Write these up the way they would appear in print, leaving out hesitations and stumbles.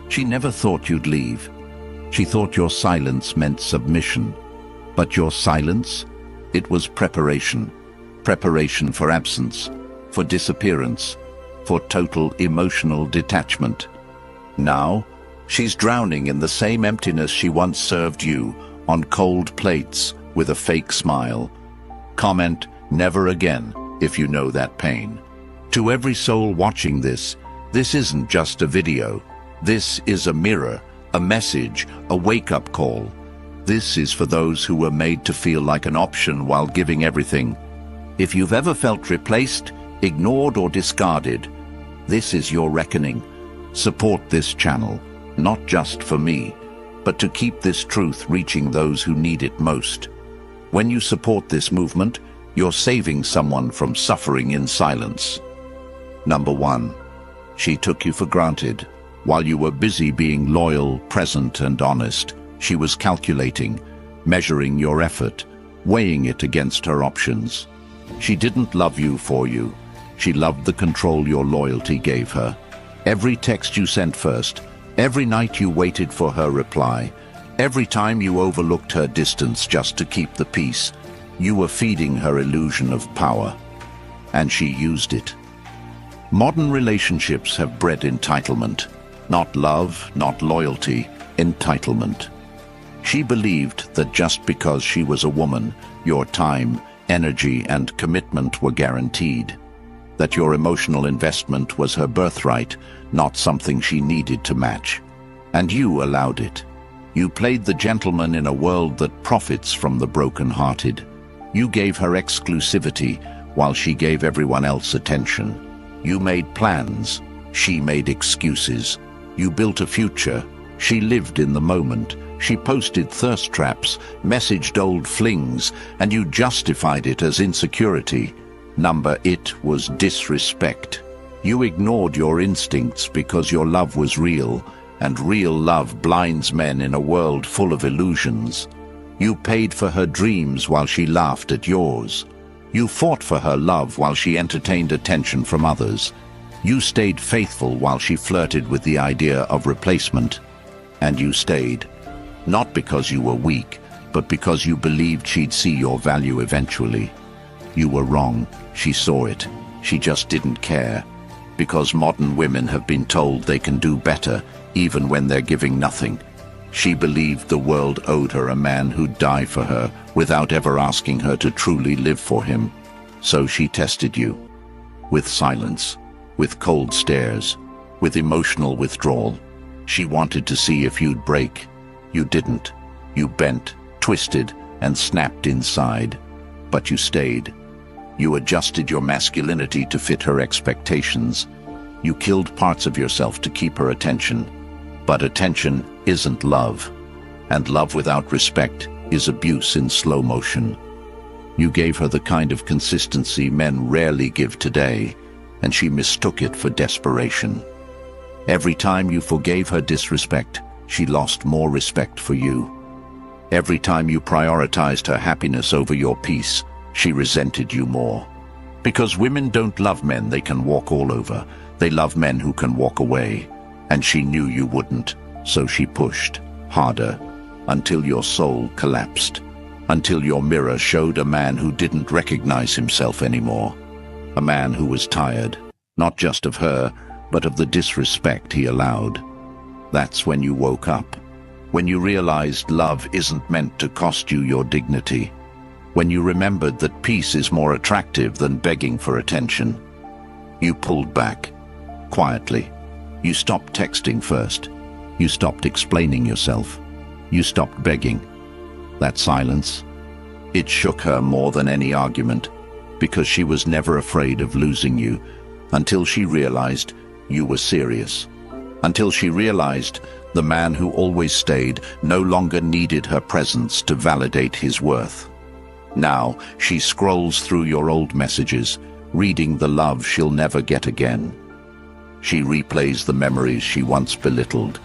She never thought you'd leave. She thought your silence meant submission. But your silence? It was preparation. Preparation for absence, for disappearance, for total emotional detachment. Now, she's drowning in the same emptiness she once served you, on cold plates, with a fake smile. Comment, "Never again," if you know that pain. To every soul watching this isn't just a video. This is a mirror, a message, a wake-up call. This is for those who were made to feel like an option while giving everything. If you've ever felt replaced, ignored or discarded, this is your reckoning. Support this channel, not just for me, but to keep this truth reaching those who need it most. When you support this movement, you're saving someone from suffering in silence. Number 1. She took you for granted. While you were busy being loyal, present, and honest, she was calculating, measuring your effort, weighing it against her options. She didn't love you for you. She loved the control your loyalty gave her. Every text you sent first, every night you waited for her reply, every time you overlooked her distance just to keep the peace, you were feeding her illusion of power. And she used it. Modern relationships have bred entitlement. Not love, not loyalty, entitlement. She believed that just because she was a woman, your time, energy, and commitment were guaranteed. That your emotional investment was her birthright, not something she needed to match. And you allowed it. You played the gentleman in a world that profits from the broken-hearted. You gave her exclusivity while she gave everyone else attention. You made plans, she made excuses. You built a future, she lived in the moment. She posted thirst traps, messaged old flings, and you justified it as insecurity. It was disrespect. You ignored your instincts because your love was real, and real love blinds men in a world full of illusions. You paid for her dreams while she laughed at yours. You fought for her love while she entertained attention from others. You stayed faithful while she flirted with the idea of replacement. And you stayed. Not because you were weak, but because you believed she'd see your value eventually. You were wrong. She saw it. She just didn't care. Because modern women have been told they can do better, even when they're giving nothing. She believed the world owed her a man who'd die for her, without ever asking her to truly live for him. So she tested you. With silence, with cold stares, with emotional withdrawal. She wanted to see if you'd break. You didn't. You bent, twisted, and snapped inside. But you stayed. You adjusted your masculinity to fit her expectations. You killed parts of yourself to keep her attention. But attention isn't love. And love without respect is abuse in slow motion. You gave her the kind of consistency men rarely give today, and she mistook it for desperation. Every time you forgave her disrespect, she lost more respect for you. Every time you prioritized her happiness over your peace, she resented you more. Because women don't love men they can walk all over. They love men who can walk away. And she knew you wouldn't, so she pushed harder, until your soul collapsed, until your mirror showed a man who didn't recognize himself anymore. A man who was tired, not just of her, but of the disrespect he allowed. That's when you woke up. When you realized love isn't meant to cost you your dignity. When you remembered that peace is more attractive than begging for attention. You pulled back, quietly. You stopped texting first. You stopped explaining yourself. You stopped begging. That silence, it shook her more than any argument, because she was never afraid of losing you, until she realized you were serious. Until she realized the man who always stayed no longer needed her presence to validate his worth. Now she scrolls through your old messages, reading the love she'll never get again. She replays the memories she once belittled,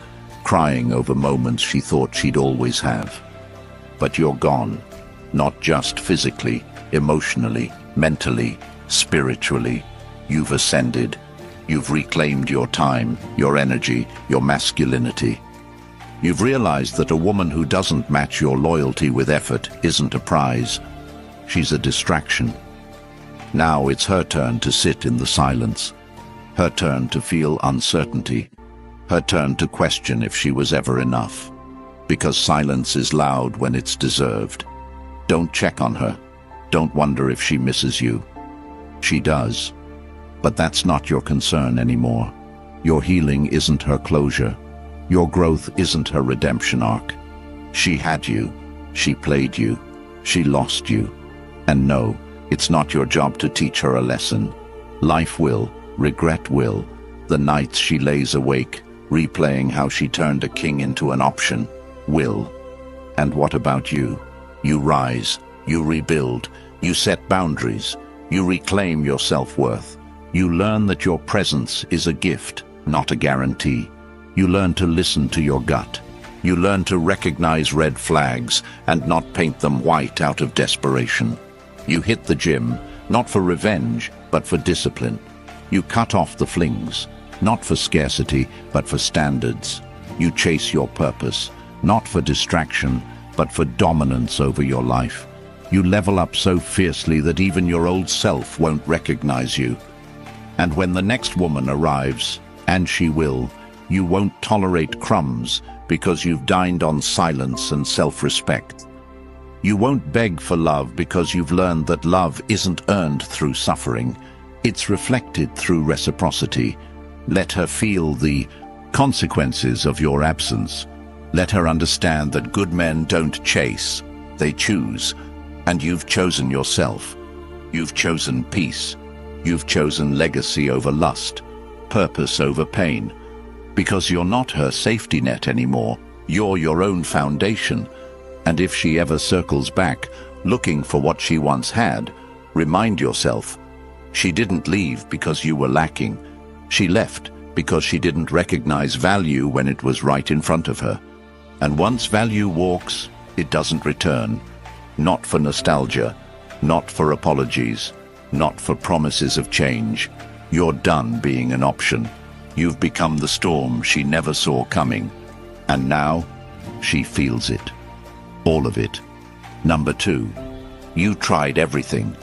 crying over moments she thought she'd always have. But you're gone, not just physically, emotionally, mentally, spiritually. You've ascended. You've reclaimed your time, your energy, your masculinity. You've realized that a woman who doesn't match your loyalty with effort isn't a prize. She's a distraction. Now it's her turn to sit in the silence. Her turn to feel uncertainty. Her turn to question if she was ever enough. Because silence is loud when it's deserved. Don't check on her. Don't wonder if she misses you. She does. But that's not your concern anymore. Your healing isn't her closure. Your growth isn't her redemption arc. She had you. She played you. She lost you. And no, it's not your job to teach her a lesson. Life will, regret will. The nights she lays awake, replaying how she turned a king into an option, will. And what about you? You rise, you rebuild, you set boundaries, you reclaim your self-worth. You learn that your presence is a gift, not a guarantee. You learn to listen to your gut. You learn to recognize red flags and not paint them white out of desperation. You hit the gym, not for revenge, but for discipline. You cut off the flings, not for scarcity, but for standards. You chase your purpose, not for distraction, but for dominance over your life. You level up so fiercely that even your old self won't recognize you. And when the next woman arrives, and she will, you won't tolerate crumbs because you've dined on silence and self-respect. You won't beg for love because you've learned that love isn't earned through suffering. It's reflected through reciprocity. Let her feel the consequences of your absence. Let her understand that good men don't chase, they choose. And you've chosen yourself. You've chosen peace. You've chosen legacy over lust, purpose over pain. Because you're not her safety net anymore. You're your own foundation. And if she ever circles back, looking for what she once had, remind yourself, she didn't leave because you were lacking. She left because she didn't recognize value when it was right in front of her. And once value walks, it doesn't return. Not for nostalgia, not for apologies, not for promises of change. You're done being an option. You've become the storm she never saw coming. And now, she feels it. All of it. Number 2, you tried everything.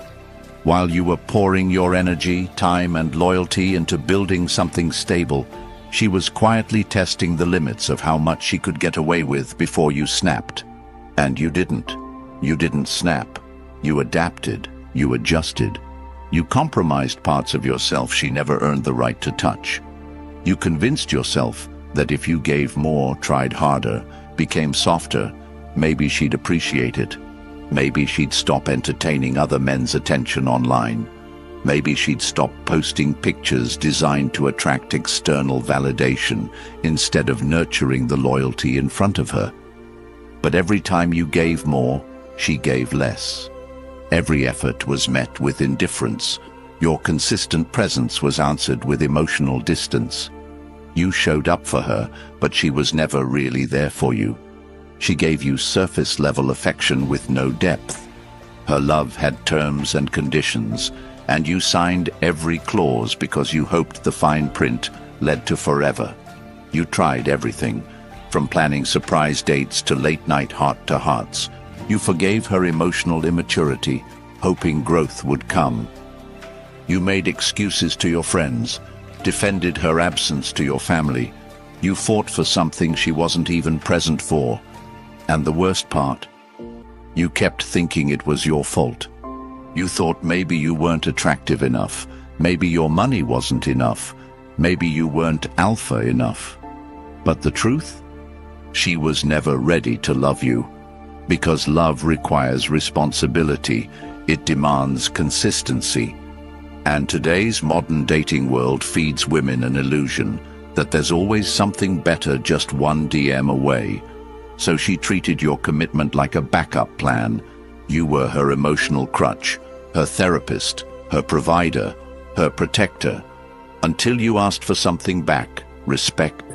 While you were pouring your energy, time, and loyalty into building something stable, she was quietly testing the limits of how much she could get away with before you snapped. And you didn't. You didn't snap. You adapted. You adjusted. You compromised parts of yourself she never earned the right to touch. You convinced yourself that if you gave more, tried harder, became softer, maybe she'd appreciate it. Maybe she'd stop entertaining other men's attention online. Maybe she'd stop posting pictures designed to attract external validation instead of nurturing the loyalty in front of her. But every time you gave more, she gave less. Every effort was met with indifference. Your consistent presence was answered with emotional distance. You showed up for her, but she was never really there for you. She gave you surface-level affection with no depth. Her love had terms and conditions, and you signed every clause because you hoped the fine print led to forever. You tried everything, from planning surprise dates to late-night heart-to-hearts. You forgave her emotional immaturity, hoping growth would come. You made excuses to your friends, defended her absence to your family. You fought for something she wasn't even present for. And the worst part, you kept thinking it was your fault. You thought maybe you weren't attractive enough, maybe your money wasn't enough, maybe you weren't alpha enough. But the truth? She was never ready to love you. Because love requires responsibility, it demands consistency. And today's modern dating world feeds women an illusion that there's always something better just one DM away. So she treated your commitment like a backup plan. You were her emotional crutch, her therapist, her provider, her protector, until you asked for something back: respect,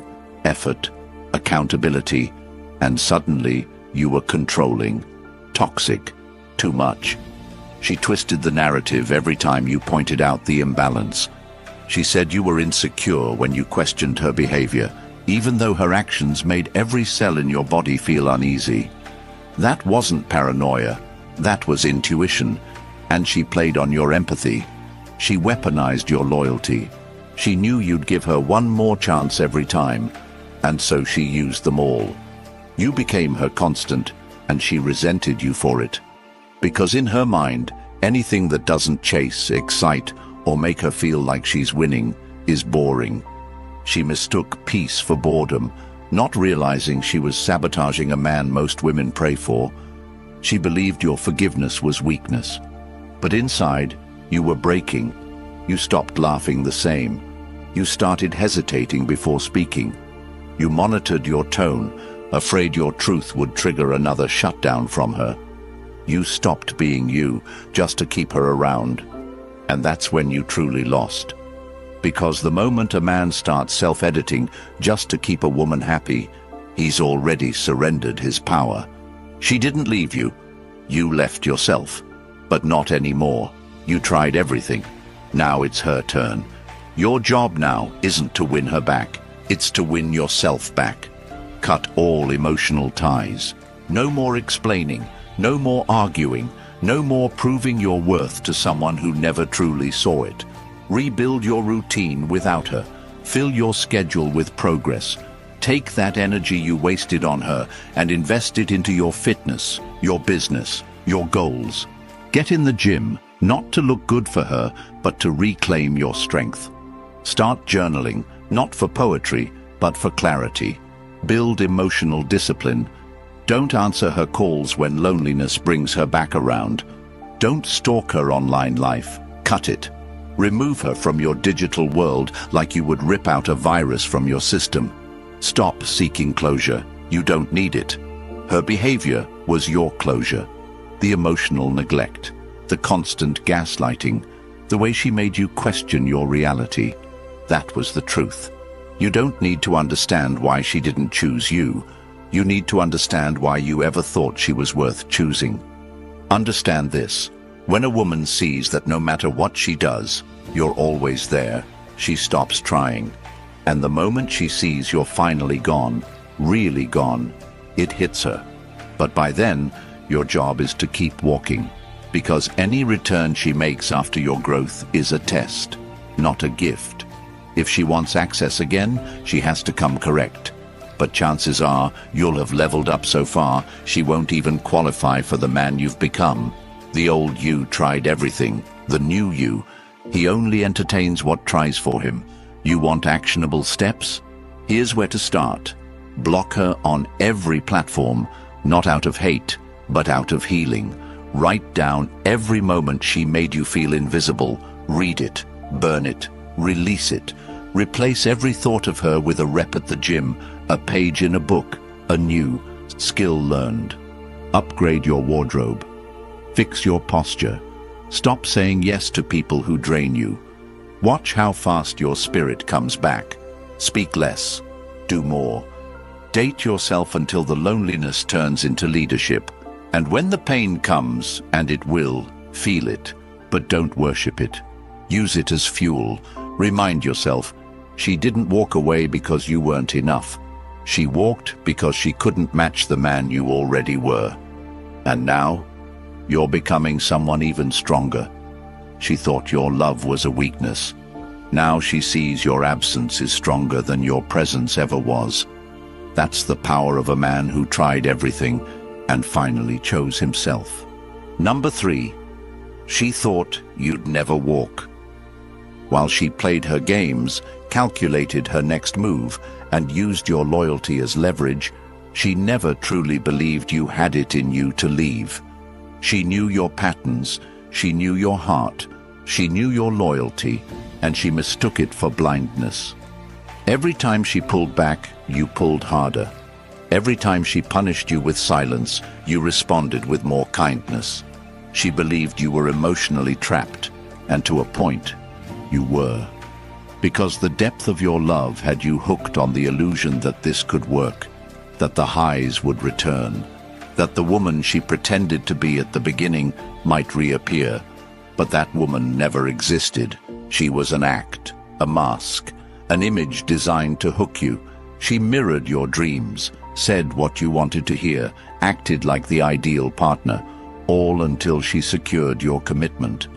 effort, accountability, and suddenly you were controlling, toxic, too much. She twisted the narrative every time you pointed out the imbalance. She said you were insecure when you questioned her behavior, even though her actions made every cell in your body feel uneasy. That wasn't paranoia, that was intuition, and she played on your empathy. She weaponized your loyalty. She knew you'd give her one more chance every time, and so she used them all. You became her constant, and she resented you for it. Because in her mind, anything that doesn't chase, excite, or make her feel like she's winning is boring. She mistook peace for boredom, not realizing she was sabotaging a man most women pray for. She believed your forgiveness was weakness. But inside, you were breaking. You stopped laughing the same. You started hesitating before speaking. You monitored your tone, afraid your truth would trigger another shutdown from her. You stopped being you, just to keep her around. And that's when you truly lost. Because the moment a man starts self-editing just to keep a woman happy, he's already surrendered his power. She didn't leave you. You left yourself. But not anymore. You tried everything. Now it's her turn. Your job now isn't to win her back. It's to win yourself back. Cut all emotional ties. No more explaining. No more arguing. No more proving your worth to someone who never truly saw it. Rebuild your routine without her. Fill your schedule with progress. Take that energy you wasted on her and invest it into your fitness, your business, your goals. Get in the gym, not to look good for her, but to reclaim your strength. Start journaling, not for poetry, but for clarity. Build emotional discipline. Don't answer her calls when loneliness brings her back around. Don't stalk her online life. Cut it. Remove her from your digital world like you would rip out a virus from your system. Stop seeking closure. You don't need it. Her behavior was your closure. The emotional neglect, the constant gaslighting, the way she made you question your reality. That was the truth. You don't need to understand why she didn't choose you. You need to understand why you ever thought she was worth choosing. Understand this. When a woman sees that no matter what she does, you're always there, she stops trying. And the moment she sees you're finally gone, really gone, it hits her. But by then, your job is to keep walking, because any return she makes after your growth is a test, not a gift. If she wants access again, she has to come correct. But chances are, you'll have leveled up so far, she won't even qualify for the man you've become. The old you tried everything. The new you, he only entertains what tries for him. You want actionable steps? Here's where to start. Block her on every platform, not out of hate, but out of healing. Write down every moment she made you feel invisible. Read it, burn it, release it. Replace every thought of her with a rep at the gym, a page in a book, a new skill learned. Upgrade your wardrobe. Fix your posture. Stop saying yes to people who drain you. Watch how fast your spirit comes back. Speak less. Do more. Date yourself until the loneliness turns into leadership. And when the pain comes, and it will, feel it, but don't worship it. Use it as fuel. Remind yourself, she didn't walk away because you weren't enough. She walked because she couldn't match the man you already were. And now, you're becoming someone even stronger. She thought your love was a weakness. Now she sees your absence is stronger than your presence ever was. That's the power of a man who tried everything and finally chose himself. Number 3, she thought you'd never walk. While she played her games, calculated her next move, and used your loyalty as leverage, she never truly believed you had it in you to leave. She knew your patterns, she knew your heart, she knew your loyalty, and she mistook it for blindness. Every time she pulled back, you pulled harder. Every time she punished you with silence, you responded with more kindness. She believed you were emotionally trapped, and to a point, you were. Because the depth of your love had you hooked on the illusion that this could work, that the highs would return, that the woman she pretended to be at the beginning might reappear. But that woman never existed. She was an act, a mask, an image designed to hook you. She mirrored your dreams, said what you wanted to hear, acted like the ideal partner, all until she secured your commitment.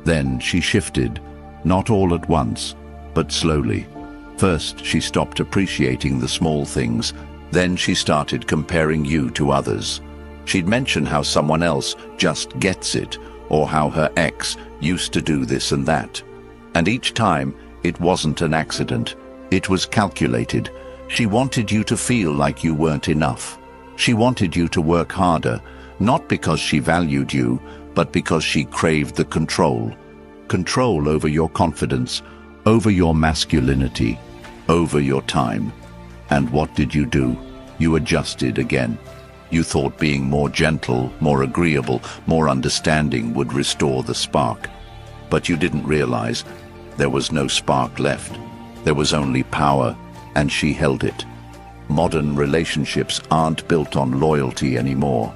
Then she shifted, not all at once, but slowly. First, she stopped appreciating the small things. Then she started comparing you to others. She'd mention how someone else just gets it, or how her ex used to do this and that. And each time, it wasn't an accident. It was calculated. She wanted you to feel like you weren't enough. She wanted you to work harder, not because she valued you, but because she craved the control. Control over your confidence, over your masculinity, over your time. And what did you do? You adjusted again. You thought being more gentle, more agreeable, more understanding would restore the spark. But you didn't realize there was no spark left. There was only power, and she held it. Modern relationships aren't built on loyalty anymore.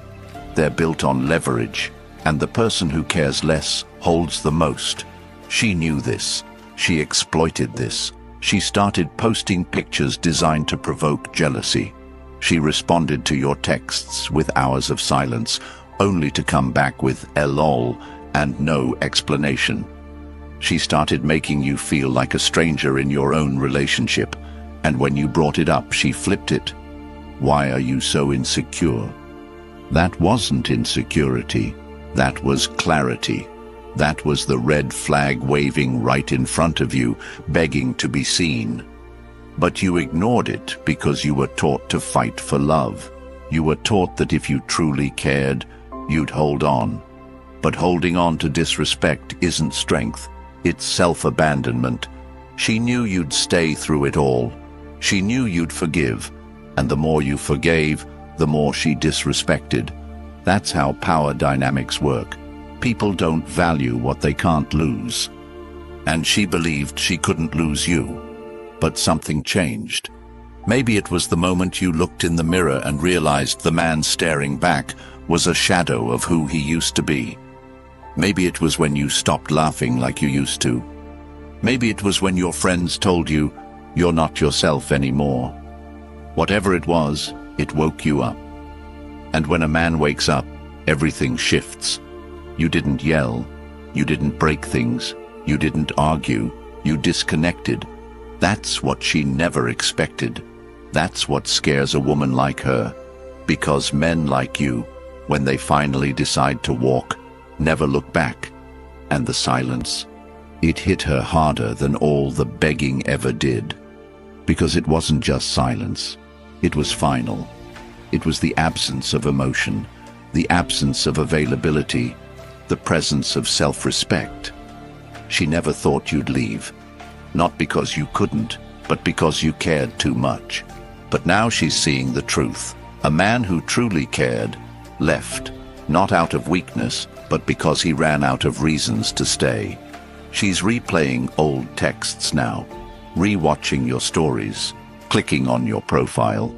They're built on leverage, and the person who cares less holds the most. She knew this. She exploited this. She started posting pictures designed to provoke jealousy. She responded to your texts with hours of silence, only to come back with "lol" and no explanation. She started making you feel like a stranger in your own relationship, and when you brought it up, she flipped it. Why are you so insecure? That wasn't insecurity. That was clarity. That was the red flag waving right in front of you, begging to be seen. But you ignored it because you were taught to fight for love. You were taught that if you truly cared, you'd hold on. But holding on to disrespect isn't strength, it's self-abandonment. She knew you'd stay through it all. She knew you'd forgive, and the more you forgave, the more she disrespected. That's how power dynamics work. People don't value what they can't lose. And she believed she couldn't lose you. But something changed. Maybe it was the moment you looked in the mirror and realized the man staring back was a shadow of who he used to be. Maybe it was when you stopped laughing like you used to. Maybe it was when your friends told you you're not yourself anymore. Whatever it was, it woke you up. And when a man wakes up, everything shifts. You didn't yell. You didn't break things. You didn't argue. You disconnected. That's what she never expected. That's what scares a woman like her. Because men like you, when they finally decide to walk, never look back. And the silence, it hit her harder than all the begging ever did. Because it wasn't just silence. It was final. It was the absence of emotion, the absence of availability, the presence of self-respect. She never thought you'd leave. Not because you couldn't, but because you cared too much. But now she's seeing the truth. A man who truly cared left, not out of weakness, but because he ran out of reasons to stay. She's replaying old texts now, rewatching your stories, clicking on your profile.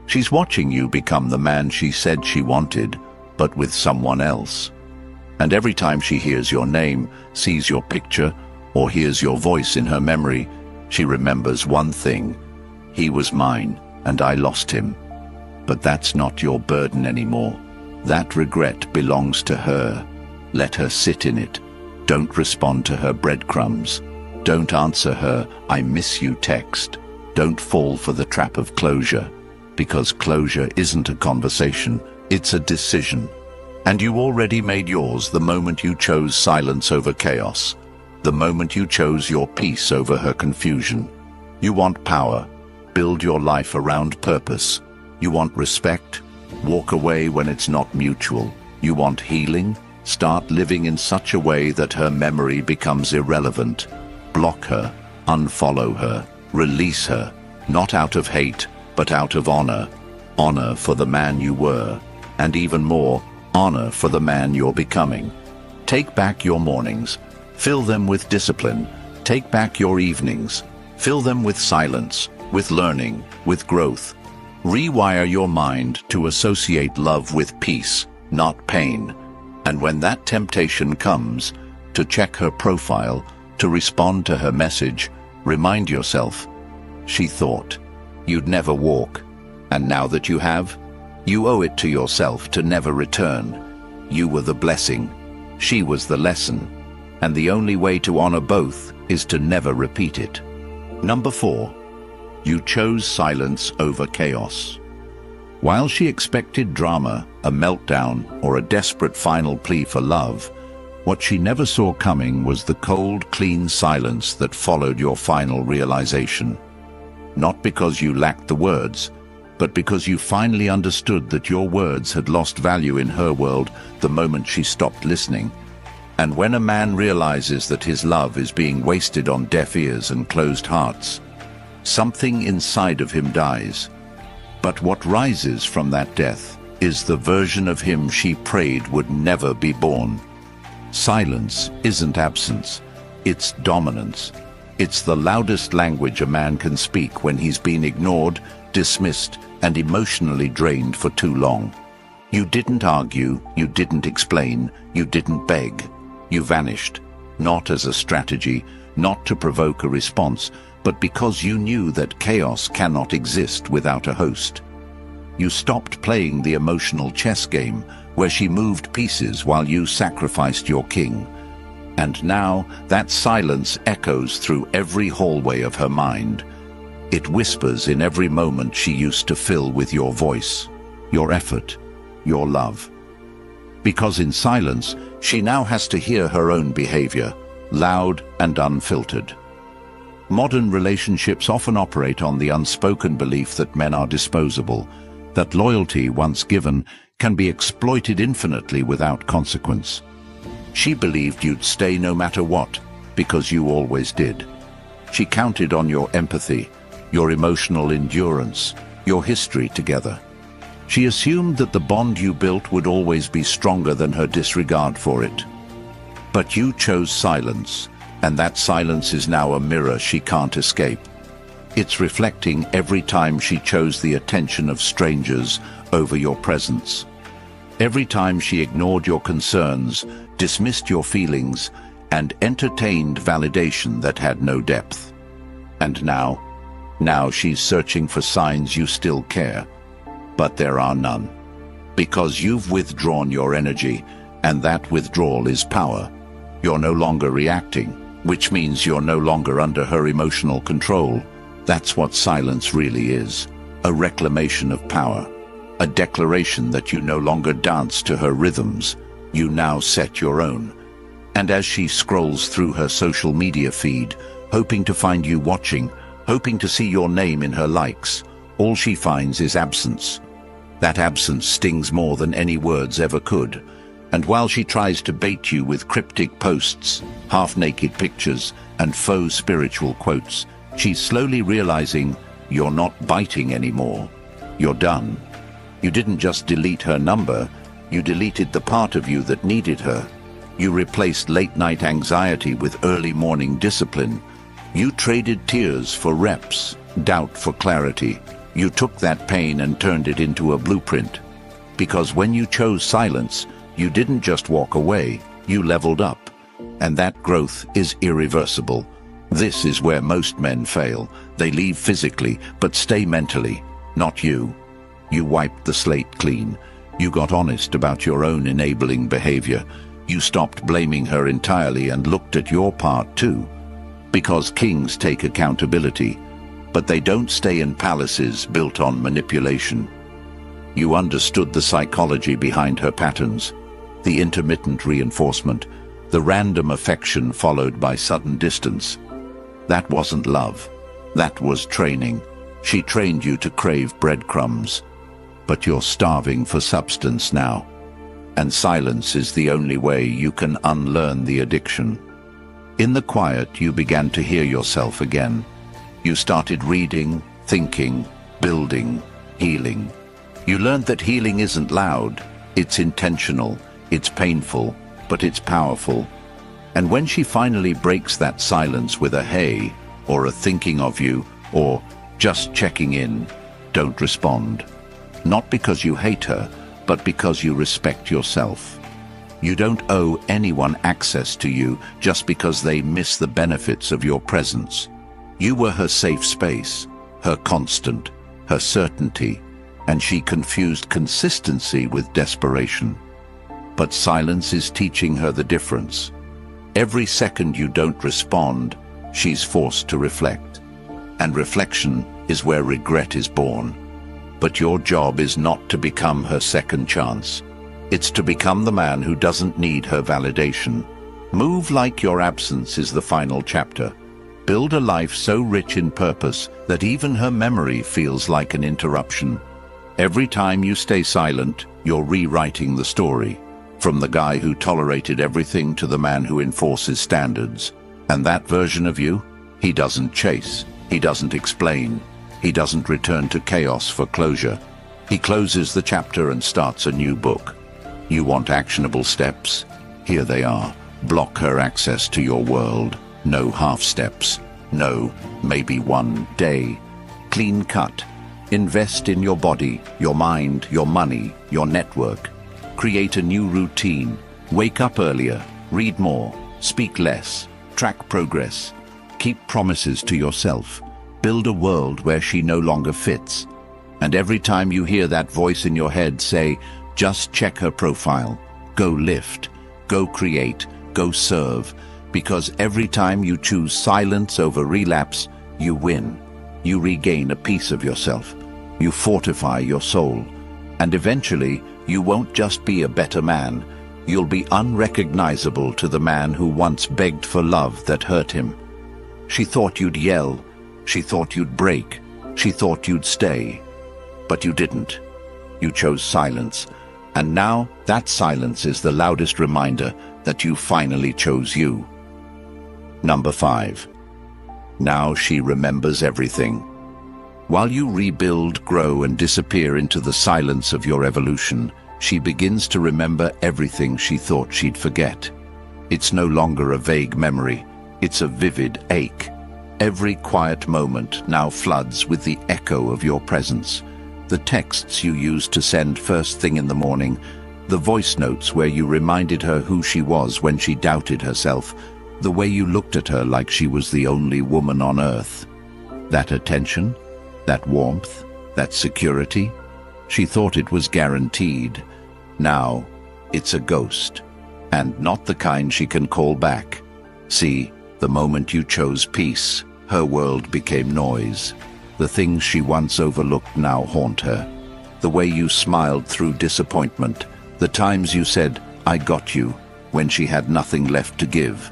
She's watching you become the man she said she wanted, but with someone else. And every time she hears your name, sees your picture, or hears your voice in her memory, she remembers one thing. He was mine, and I lost him. But that's not your burden anymore. That regret belongs to her. Let her sit in it. Don't respond to her breadcrumbs. Don't answer her "I miss you" text. Don't fall for the trap of closure. Because closure isn't a conversation, it's a decision. And you already made yours the moment you chose silence over chaos. The moment you chose your peace over her confusion. You want power. Build your life around purpose. You want respect. Walk away when it's not mutual. You want healing. Start living in such a way that her memory becomes irrelevant. Block her. Unfollow her. Release her. Not out of hate, but out of honor. Honor for the man you were. And even more, honor for the man you're becoming. Take back your mornings. Fill them with discipline. Take back your evenings. Fill them with silence, with learning, with growth. Rewire your mind to associate love with peace, not pain. And when that temptation comes, to check her profile, to respond to her message, Remind yourself, she thought, you'd never walk. And now that you have, you owe it to yourself to never return. You were the blessing, she was the lesson, and the only way to honor both is to never repeat it. Number 4. You chose silence over chaos. While she expected drama, a meltdown, or a desperate final plea for love, what she never saw coming was the cold, clean silence that followed your final realization. Not because you lacked the words, but because you finally understood that your words had lost value in her world the moment she stopped listening. And when a man realizes that his love is being wasted on deaf ears and closed hearts, something inside of him dies. But what rises from that death is the version of him she prayed would never be born. Silence isn't absence, it's dominance. It's the loudest language a man can speak when he's been ignored, dismissed, and emotionally drained for too long. You didn't argue, you didn't explain, you didn't beg. You vanished, not as a strategy, not to provoke a response, but because you knew that chaos cannot exist without a host. You stopped playing the emotional chess game where she moved pieces while you sacrificed your king. And now that silence echoes through every hallway of her mind. It whispers in every moment she used to fill with your voice, your effort, your love. Because in silence, she now has to hear her own behavior, loud and unfiltered. Modern relationships often operate on the unspoken belief that men are disposable, that loyalty, once given, can be exploited infinitely without consequence. She believed you'd stay no matter what, because you always did. She counted on your empathy, your emotional endurance, your history together. She assumed that the bond you built would always be stronger than her disregard for it. But you chose silence, and that silence is now a mirror she can't escape. It's reflecting every time she chose the attention of strangers over your presence. Every time she ignored your concerns, dismissed your feelings, and entertained validation that had no depth. And now she's searching for signs you still care. But there are none. Because you've withdrawn your energy, and that withdrawal is power. You're no longer reacting, which means you're no longer under her emotional control. That's what silence really is. A reclamation of power. A declaration that you no longer dance to her rhythms. You now set your own. And as she scrolls through her social media feed, hoping to find you watching, hoping to see your name in her likes, all she finds is absence. That absence stings more than any words ever could. And while she tries to bait you with cryptic posts, half-naked pictures, and faux spiritual quotes, she's slowly realizing you're not biting anymore. You're done. You didn't just delete her number, you deleted the part of you that needed her. You replaced late-night anxiety with early morning discipline. You traded tears for reps, doubt for clarity. You took that pain and turned it into a blueprint. Because when you chose silence, you didn't just walk away, you leveled up. And that growth is irreversible. This is where most men fail. They leave physically, but stay mentally. Not you. You wiped the slate clean. You got honest about your own enabling behavior. You stopped blaming her entirely and looked at your part too. Because kings take accountability, but they don't stay in palaces built on manipulation. You understood the psychology behind her patterns, the intermittent reinforcement, the random affection followed by sudden distance. That wasn't love. That was training. She trained you to crave breadcrumbs. But you're starving for substance now. And silence is the only way you can unlearn the addiction. In the quiet, you began to hear yourself again. You started reading, thinking, building, healing. You learned that healing isn't loud, it's intentional, it's painful, but it's powerful. And when she finally breaks that silence with a hey, or a thinking of you, or just checking in, don't respond. Not because you hate her, but because you respect yourself. You don't owe anyone access to you just because they miss the benefits of your presence. You were her safe space, her constant, her certainty, and she confused consistency with desperation. But silence is teaching her the difference. Every second you don't respond, she's forced to reflect. And reflection is where regret is born. But your job is not to become her second chance. It's to become the man who doesn't need her validation. Move like your absence is the final chapter. Build a life so rich in purpose that even her memory feels like an interruption. Every time you stay silent, you're rewriting the story. From the guy who tolerated everything to the man who enforces standards. And that version of you, he doesn't chase, he doesn't explain, he doesn't return to chaos for closure. He closes the chapter and starts a new book. You want actionable steps? Here they are. Block her access to your world. No half steps. No, maybe one day. Clean cut. Invest in your body, your mind, your money, your network. Create a new routine. Wake up earlier. Read more. Speak less. Track progress. Keep promises to yourself. Build a world where she no longer fits. And every time you hear that voice in your head say, just check her profile. Go lift. Go create. Go serve. Because every time you choose silence over relapse, you win. You regain a piece of yourself. You fortify your soul. And eventually, you won't just be a better man. You'll be unrecognizable to the man who once begged for love that hurt him. She thought you'd yell. She thought you'd break. She thought you'd stay. But you didn't. You chose silence. And now, that silence is the loudest reminder that you finally chose you. Number 5. Now she remembers everything. While you rebuild, grow, and disappear into the silence of your evolution, she begins to remember everything she thought she'd forget. It's no longer a vague memory, it's a vivid ache. Every quiet moment now floods with the echo of your presence. The texts you used to send first thing in the morning, the voice notes where you reminded her who she was when she doubted herself, the way you looked at her like she was the only woman on earth. That attention, that warmth, that security, she thought it was guaranteed. Now, it's a ghost, and not the kind she can call back. See, the moment you chose peace, her world became noise. The things she once overlooked now haunt her. The way you smiled through disappointment, the times you said, "I got you," when she had nothing left to give.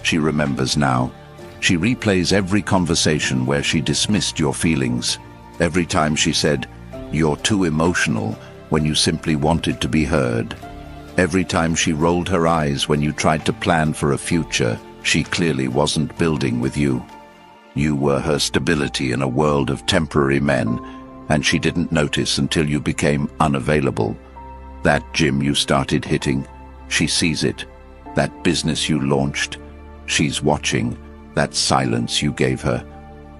She remembers now. She replays every conversation where she dismissed your feelings. Every time she said, "You're too emotional," when you simply wanted to be heard. Every time she rolled her eyes when you tried to plan for a future she clearly wasn't building with you. You were her stability in a world of temporary men, and she didn't notice until you became unavailable. That gym you started hitting, she sees it. That business you launched, she's watching. That silence you gave her,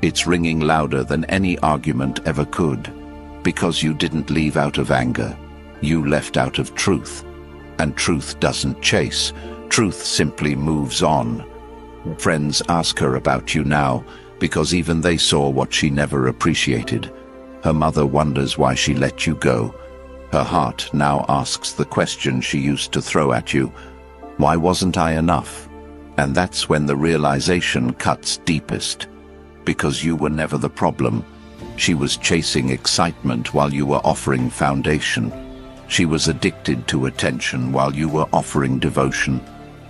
it's ringing louder than any argument ever could. Because you didn't leave out of anger, you left out of truth. And truth doesn't chase, truth simply moves on. Friends ask her about you now, because even they saw what she never appreciated. Her mother wonders why she let you go. Her heart now asks the question she used to throw at you, why wasn't I enough? And that's when the realization cuts deepest. Because you were never the problem. She was chasing excitement while you were offering foundation. She was addicted to attention while you were offering devotion.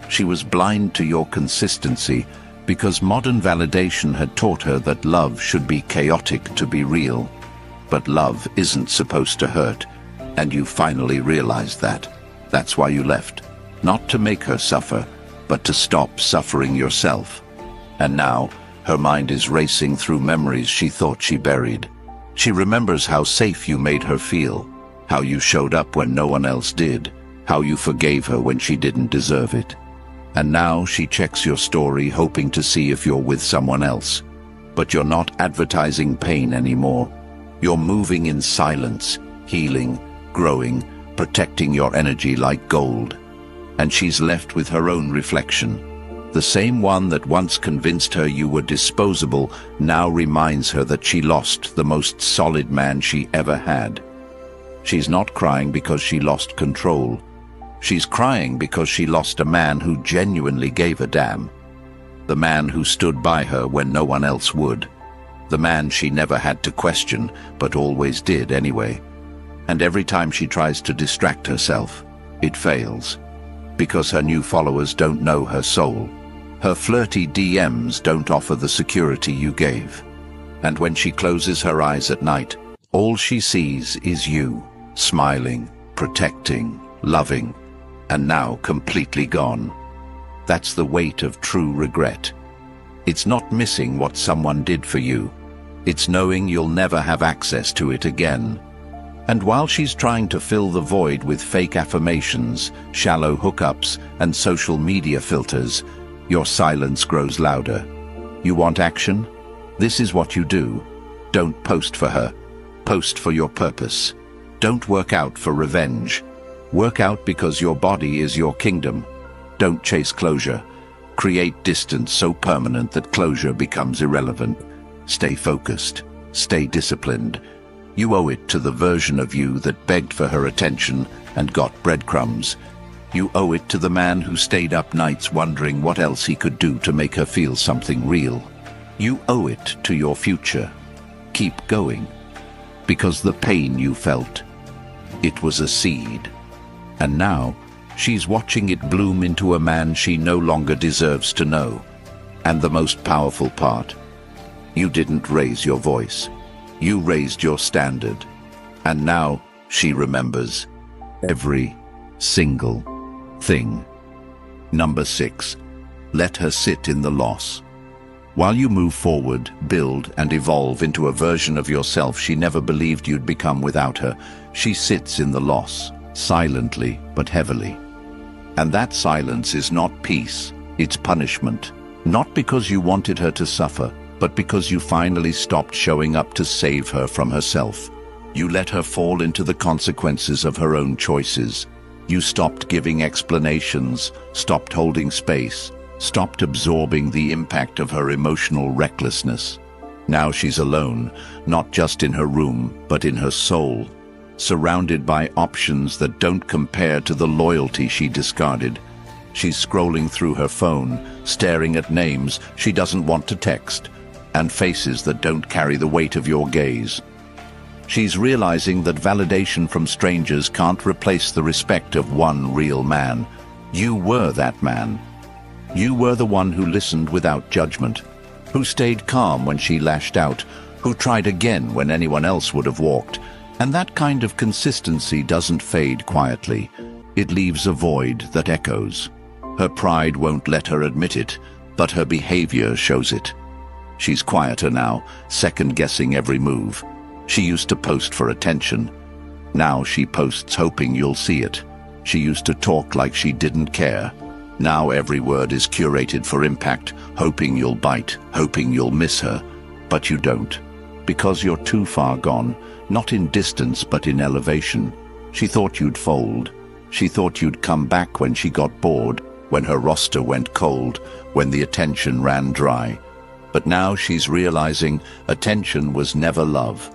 She was blind to your consistency because modern validation had taught her that love should be chaotic to be real. But love isn't supposed to hurt, and you finally realized that. That's why you left. Not to make her suffer, but to stop suffering yourself. And now, her mind is racing through memories she thought she buried. She remembers how safe you made her feel, how you showed up when no one else did, how you forgave her when she didn't deserve it. And now she checks your story hoping to see if you're with someone else. But you're not advertising pain anymore. You're moving in silence, healing, growing, protecting your energy like gold. And she's left with her own reflection. The same one that once convinced her you were disposable now reminds her that she lost the most solid man she ever had. She's not crying because she lost control. She's crying because she lost a man who genuinely gave a damn. The man who stood by her when no one else would. The man she never had to question, but always did anyway. And every time she tries to distract herself, it fails. Because her new followers don't know her soul. Her flirty DMs don't offer the security you gave. And when she closes her eyes at night, all she sees is you, smiling, protecting, loving, and now completely gone. That's the weight of true regret. It's not missing what someone did for you. It's knowing you'll never have access to it again. And while she's trying to fill the void with fake affirmations, shallow hookups, and social media filters, your silence grows louder. You want action? This is what you do. Don't post for her. Post for your purpose. Don't work out for revenge. Work out because your body is your kingdom. Don't chase closure. Create distance so permanent that closure becomes irrelevant. Stay focused. Stay disciplined. You owe it to the version of you that begged for her attention and got breadcrumbs. You owe it to the man who stayed up nights wondering what else he could do to make her feel something real. You owe it to your future. Keep going. Because the pain you felt, it was a seed. And now, she's watching it bloom into a man she no longer deserves to know. And the most powerful part, you didn't raise your voice. You raised your standard. And now, she remembers every single thing. Number 6. Let her sit in the loss. While you move forward, build, and evolve into a version of yourself she never believed you'd become without her, she sits in the loss. Silently but heavily. And that silence is not peace, it's punishment. Not because you wanted her to suffer, but because you finally stopped showing up to save her from herself. You let her fall into the consequences of her own choices. You stopped giving explanations, stopped holding space, stopped absorbing the impact of her emotional recklessness. Now she's alone, not just in her room, but in her soul. Surrounded by options that don't compare to the loyalty she discarded. She's scrolling through her phone, staring at names she doesn't want to text, and faces that don't carry the weight of your gaze. She's realizing that validation from strangers can't replace the respect of one real man. You were that man. You were the one who listened without judgment, who stayed calm when she lashed out, who tried again when anyone else would have walked. And that kind of consistency doesn't fade quietly. It leaves a void that echoes. Her pride won't let her admit it, but her behavior shows it. She's quieter now, second-guessing every move. She used to post for attention. Now she posts hoping you'll see it. She used to talk like she didn't care. Now every word is curated for impact, hoping you'll bite, hoping you'll miss her. But you don't. Because you're too far gone. Not in distance, but in elevation. She thought you'd fold. She thought you'd come back when she got bored, when her roster went cold, when the attention ran dry. But now she's realizing attention was never love.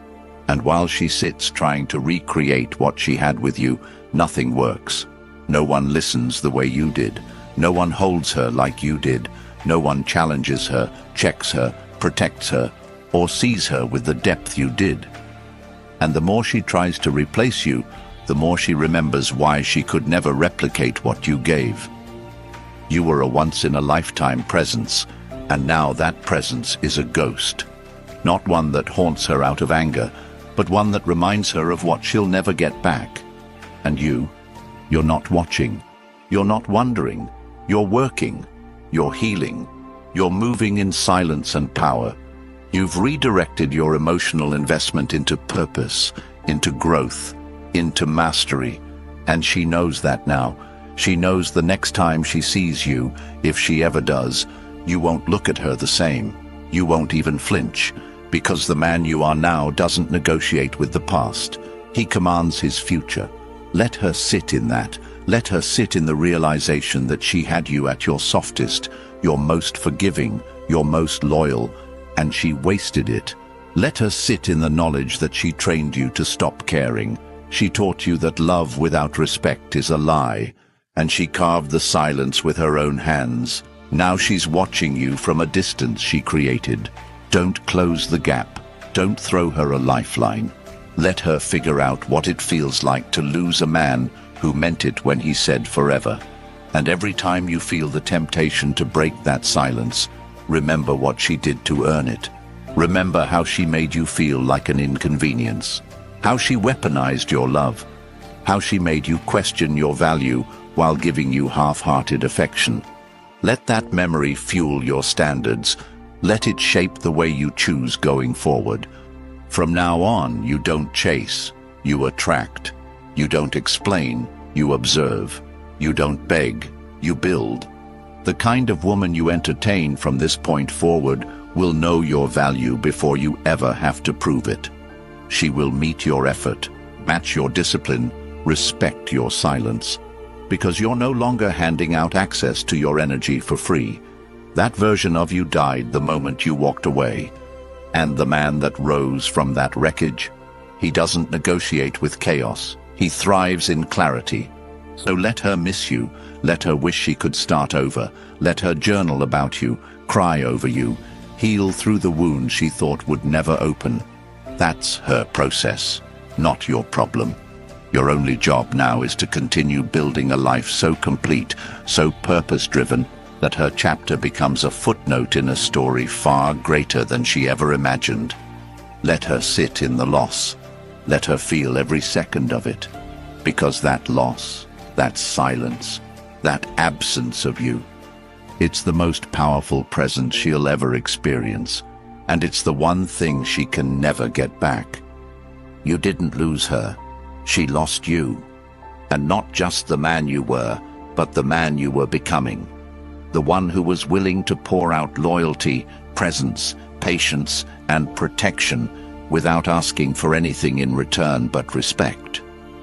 And while she sits trying to recreate what she had with you, nothing works. No one listens the way you did. No one holds her like you did. No one challenges her, checks her, protects her, or sees her with the depth you did. And the more she tries to replace you, the more she remembers why she could never replicate what you gave. You were a once-in-a-lifetime presence, and now that presence is a ghost. Not one that haunts her out of anger, but one that reminds her of what she'll never get back. And you're not watching. You're not wondering. You're working. You're healing. You're moving in silence and power. You've redirected your emotional investment into purpose, into growth, into mastery. And she knows that now. She knows the next time she sees you, if she ever does, you won't look at her the same. You won't even flinch, because the man you are now doesn't negotiate with the past. He commands his future. Let her sit in that. Let her sit in the realization that she had you at your softest, your most forgiving, your most loyal, and she wasted it. Let her sit in the knowledge that she trained you to stop caring. She taught you that love without respect is a lie, and she carved the silence with her own hands. Now she's watching you from a distance she created. Don't close the gap. Don't throw her a lifeline. Let her figure out what it feels like to lose a man who meant it when he said forever. And every time you feel the temptation to break that silence, remember what she did to earn it. Remember how she made you feel like an inconvenience, how she weaponized your love, how she made you question your value while giving you half-hearted affection. Let that memory fuel your standards. Let it shape the way you choose going forward. From now on, you don't chase, you attract. You don't explain, you observe. You don't beg, you build. The kind of woman you entertain from this point forward will know your value before you ever have to prove it. She will meet your effort, match your discipline, respect your silence, because you're no longer handing out access to your energy for free. That version of you died the moment you walked away. And the man that rose from that wreckage, he doesn't negotiate with chaos. He thrives in clarity. So let her miss you. Let her wish she could start over. Let her journal about you, cry over you, heal through the wounds she thought would never open. That's her process, not your problem. Your only job now is to continue building a life so complete, so purpose-driven, that her chapter becomes a footnote in a story far greater than she ever imagined. Let her sit in the loss. Let her feel every second of it. Because that loss, that silence, that absence of you, it's the most powerful present she'll ever experience. And it's the one thing she can never get back. You didn't lose her. She lost you. And not just the man you were, but the man you were becoming. The one who was willing to pour out loyalty, presence, patience, and protection without asking for anything in return but respect.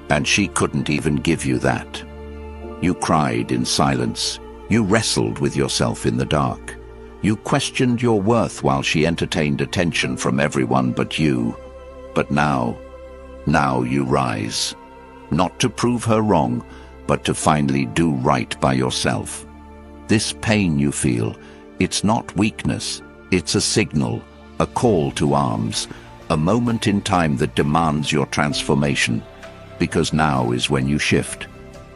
And she couldn't even give you that. You cried in silence. You wrestled with yourself in the dark. You questioned your worth while she entertained attention from everyone but you. But now you rise. Not to prove her wrong, but to finally do right by yourself. This pain you feel, it's not weakness, it's a signal, a call to arms, a moment in time that demands your transformation. Because now is when you shift.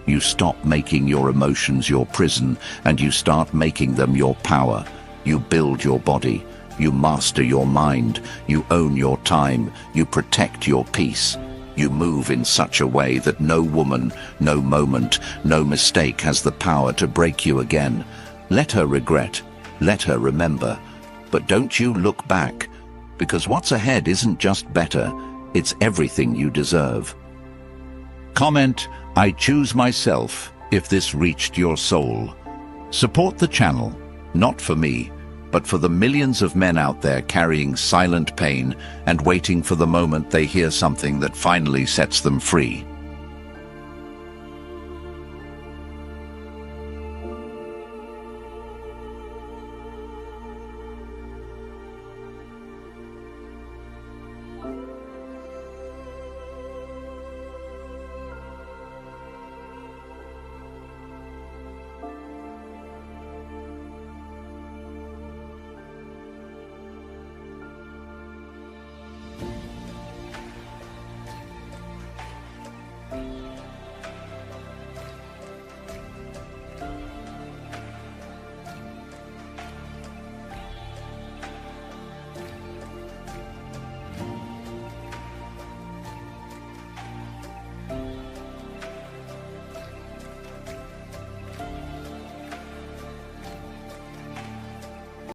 You stop making your emotions your prison, and you start making them your power. You build your body, you master your mind, you own your time, you protect your peace. You move in such a way that no woman, no moment, no mistake has the power to break you again. Let her regret, let her remember, but don't you look back, because what's ahead isn't just better, it's everything you deserve. Comment, I choose myself, if this reached your soul. Support the channel, not for me, but for the millions of men out there carrying silent pain and waiting for the moment they hear something that finally sets them free.